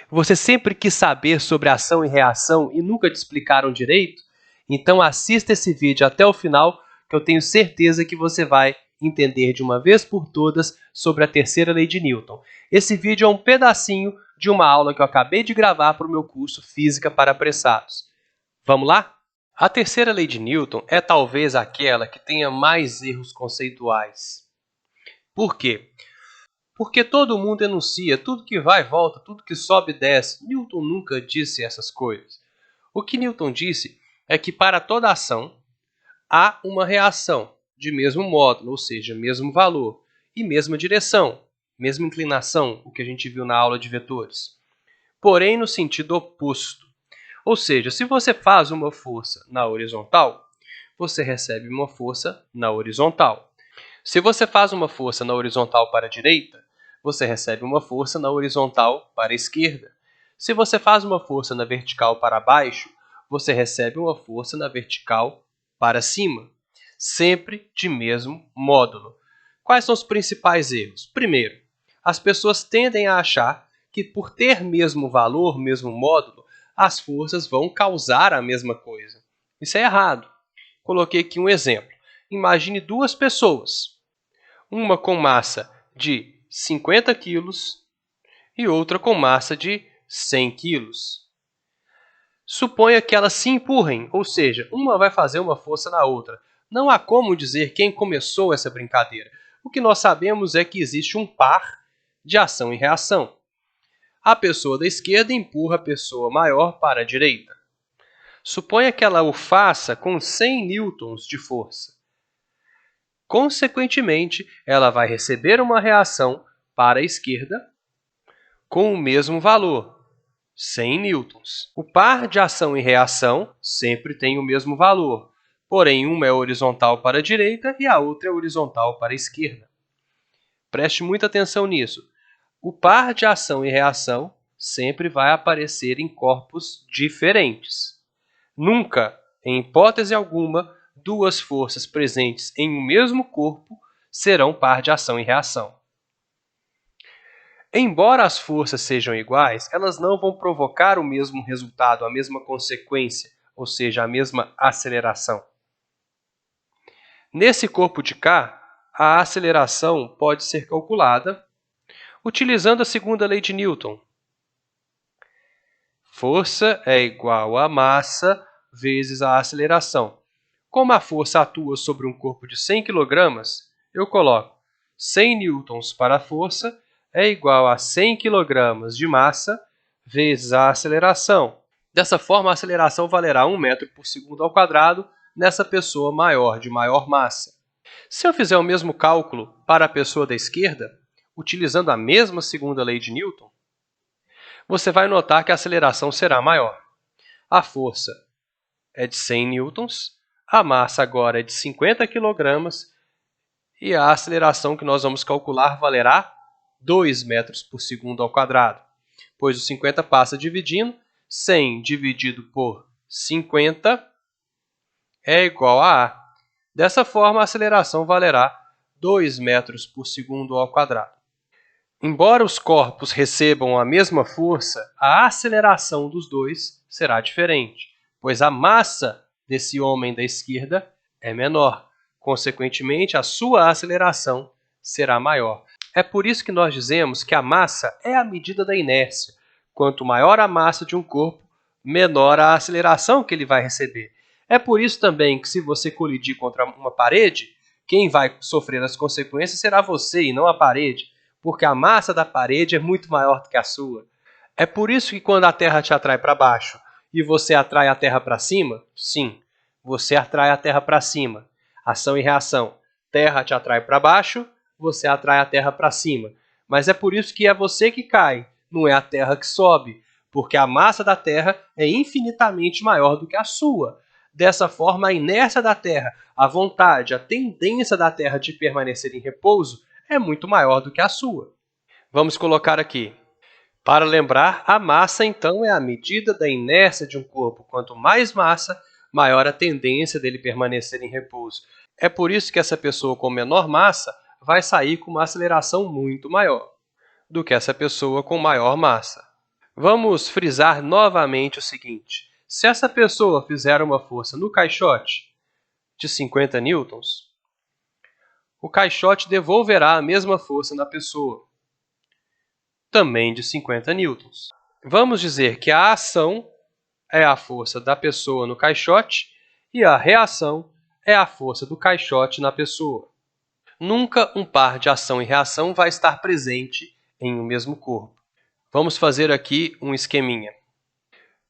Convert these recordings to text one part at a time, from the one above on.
Você sempre quis saber sobre ação e reação e nunca te explicaram direito? Então assista esse vídeo até o final, que eu tenho certeza que você vai entender de uma vez por todas sobre a terceira lei de Newton. Esse vídeo é um pedacinho de uma aula que eu acabei de gravar para o meu curso Física para Apressados. Vamos lá? A terceira lei de Newton é talvez aquela que tenha mais erros conceituais. Por quê? Porque todo mundo enuncia tudo que vai e volta, tudo que sobe e desce. Newton nunca disse essas coisas. O que Newton disse é que para toda ação há uma reação de mesmo módulo, ou seja, mesmo valor, e mesma direção, mesma inclinação, o que a gente viu na aula de vetores. Porém, no sentido oposto. Ou seja, se você faz uma força na horizontal, você recebe uma força na horizontal. Se você faz uma força na horizontal para a direita, você recebe uma força na horizontal para a esquerda. Se você faz uma força na vertical para baixo, você recebe uma força na vertical para cima, sempre de mesmo módulo. Quais são os principais erros? Primeiro, as pessoas tendem a achar que por ter mesmo valor, mesmo módulo, as forças vão causar a mesma coisa. Isso é errado. Coloquei aqui um exemplo. Imagine duas pessoas, uma com massa de 50 quilos e outra com massa de 100 quilos. Suponha que elas se empurrem, ou seja, uma vai fazer uma força na outra. Não há como dizer quem começou essa brincadeira. O que nós sabemos é que existe um par de ação e reação. A pessoa da esquerda empurra a pessoa maior para a direita. Suponha que ela o faça com 100 newtons de força. Consequentemente, ela vai receber uma reação para a esquerda com o mesmo valor, 100 newtons. O par de ação e reação sempre tem o mesmo valor, porém uma é horizontal para a direita e a outra é horizontal para a esquerda. Preste muita atenção nisso. O par de ação e reação sempre vai aparecer em corpos diferentes. Nunca, em hipótese alguma, duas forças presentes em um mesmo corpo serão par de ação e reação. Embora as forças sejam iguais, elas não vão provocar o mesmo resultado, a mesma consequência, ou seja, a mesma aceleração. Nesse corpo de cá, a aceleração pode ser calculada utilizando a segunda lei de Newton. Força é igual a massa vezes a aceleração. Como a força atua sobre um corpo de 100 kg, eu coloco 100 newtons para a força é igual a 100 kg de massa vezes a aceleração. Dessa forma, a aceleração valerá 1 metro por segundo ao quadrado nessa pessoa maior, de maior massa. Se eu fizer o mesmo cálculo para a pessoa da esquerda, utilizando a mesma segunda lei de Newton, você vai notar que a aceleração será maior. A força é de 100 newtons, a massa agora é de 50 kg e a aceleração que nós vamos calcular valerá 2 metros por segundo ao quadrado, pois o 50 passa dividindo, 100 dividido por 50 é igual a A. Dessa forma, a aceleração valerá 2 metros por segundo ao quadrado. Embora os corpos recebam a mesma força, a aceleração dos dois será diferente, pois a massa desse homem da esquerda é menor. Consequentemente, a sua aceleração será maior. É por isso que nós dizemos que a massa é a medida da inércia. Quanto maior a massa de um corpo, menor a aceleração que ele vai receber. É por isso também que se você colidir contra uma parede, quem vai sofrer as consequências será você e não a parede, porque a massa da parede é muito maior do que a sua. É por isso que quando a Terra te atrai para baixo e você atrai a Terra para cima, sim, você atrai a Terra para cima. Ação e reação. Terra te atrai para baixo, você atrai a Terra para cima. Mas é por isso que é você que cai, não é a Terra que sobe, porque a massa da Terra é infinitamente maior do que a sua. Dessa forma, a inércia da Terra, a vontade, a tendência da Terra de permanecer em repouso é muito maior do que a sua. Vamos colocar aqui. Para lembrar, a massa, então, é a medida da inércia de um corpo. Quanto mais massa, maior a tendência dele permanecer em repouso. É por isso que essa pessoa com menor massa vai sair com uma aceleração muito maior do que essa pessoa com maior massa. Vamos frisar novamente o seguinte: se essa pessoa fizer uma força no caixote de 50 newtons, o caixote devolverá a mesma força na pessoa, também de 50 newtons. Vamos dizer que a ação é a força da pessoa no caixote e a reação é a força do caixote na pessoa. Nunca um par de ação e reação vai estar presente em um mesmo corpo. Vamos fazer aqui um esqueminha.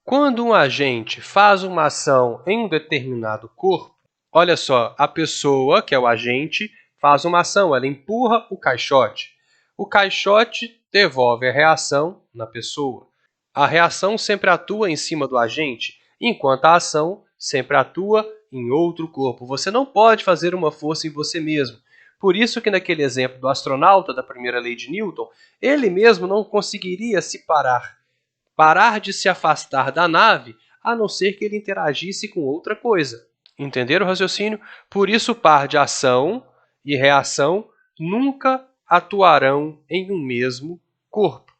Quando um agente faz uma ação em um determinado corpo, olha só, a pessoa, que é o agente, faz uma ação, ela empurra o caixote. O caixote devolve a reação na pessoa. A reação sempre atua em cima do agente, enquanto a ação sempre atua em outro corpo. Você não pode fazer uma força em você mesmo. Por isso que naquele exemplo do astronauta da primeira lei de Newton, ele mesmo não conseguiria se parar de se afastar da nave, a não ser que ele interagisse com outra coisa. Entenderam o raciocínio? Por isso o par de ação e reação nunca atuarão em um mesmo corpo.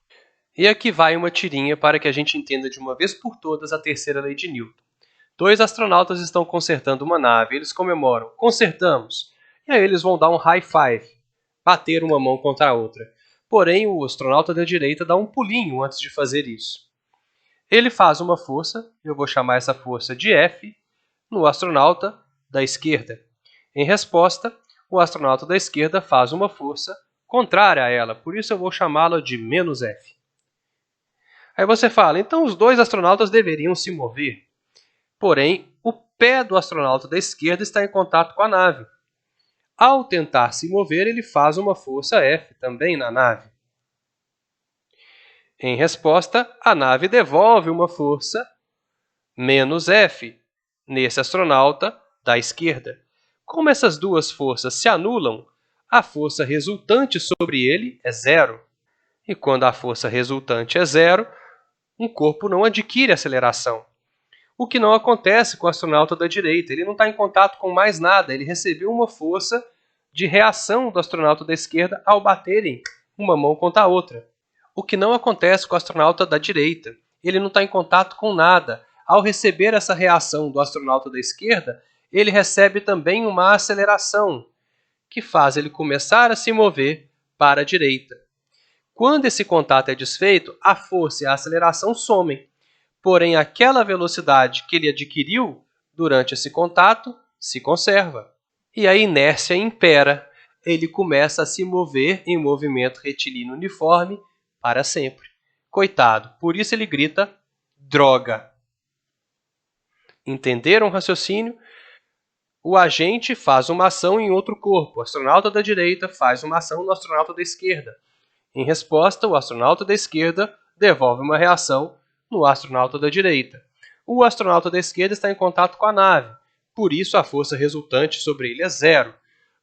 E aqui vai uma tirinha para que a gente entenda de uma vez por todas a terceira lei de Newton. Dois astronautas estão consertando uma nave, eles comemoram, consertamos. E aí eles vão dar um high five, bater uma mão contra a outra. Porém, o astronauta da direita dá um pulinho antes de fazer isso. Ele faz uma força, eu vou chamar essa força de F, no astronauta da esquerda. Em resposta, o astronauta da esquerda faz uma força contrária a ela, por isso eu vou chamá-la de menos F. Aí você fala, então os dois astronautas deveriam se mover. Porém, o pé do astronauta da esquerda está em contato com a nave. Ao tentar se mover, ele faz uma força F também na nave. Em resposta, a nave devolve uma força menos F nesse astronauta da esquerda. Como essas duas forças se anulam, a força resultante sobre ele é zero. E quando a força resultante é zero, um corpo não adquire aceleração. O que não acontece com o astronauta da direita. Ele não está em contato com mais nada. Ele recebeu uma força de reação do astronauta da esquerda ao baterem uma mão contra a outra. O que não acontece com o astronauta da direita. Ele não está em contato com nada. Ao receber essa reação do astronauta da esquerda, ele recebe também uma aceleração, que faz ele começar a se mover para a direita. Quando esse contato é desfeito, a força e a aceleração somem. Porém, aquela velocidade que ele adquiriu durante esse contato se conserva. E a inércia impera. Ele começa a se mover em movimento retilíneo uniforme para sempre. Coitado, por isso ele grita, droga. Entenderam o raciocínio? O agente faz uma ação em outro corpo. O astronauta da direita faz uma ação no astronauta da esquerda. Em resposta, o astronauta da esquerda devolve uma reação no astronauta da direita. O astronauta da esquerda está em contato com a nave, por isso a força resultante sobre ele é zero.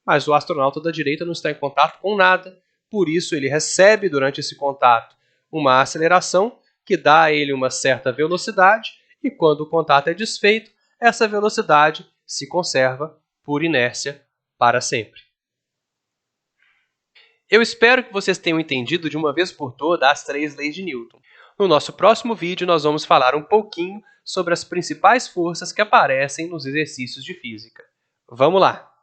Mas o astronauta da direita não está em contato com nada, por isso ele recebe durante esse contato uma aceleração que dá a ele uma certa velocidade e quando o contato é desfeito, essa velocidade se conserva por inércia para sempre. Eu espero que vocês tenham entendido de uma vez por todas as 3 leis de Newton. No nosso próximo vídeo, nós vamos falar um pouquinho sobre as principais forças que aparecem nos exercícios de física. Vamos lá!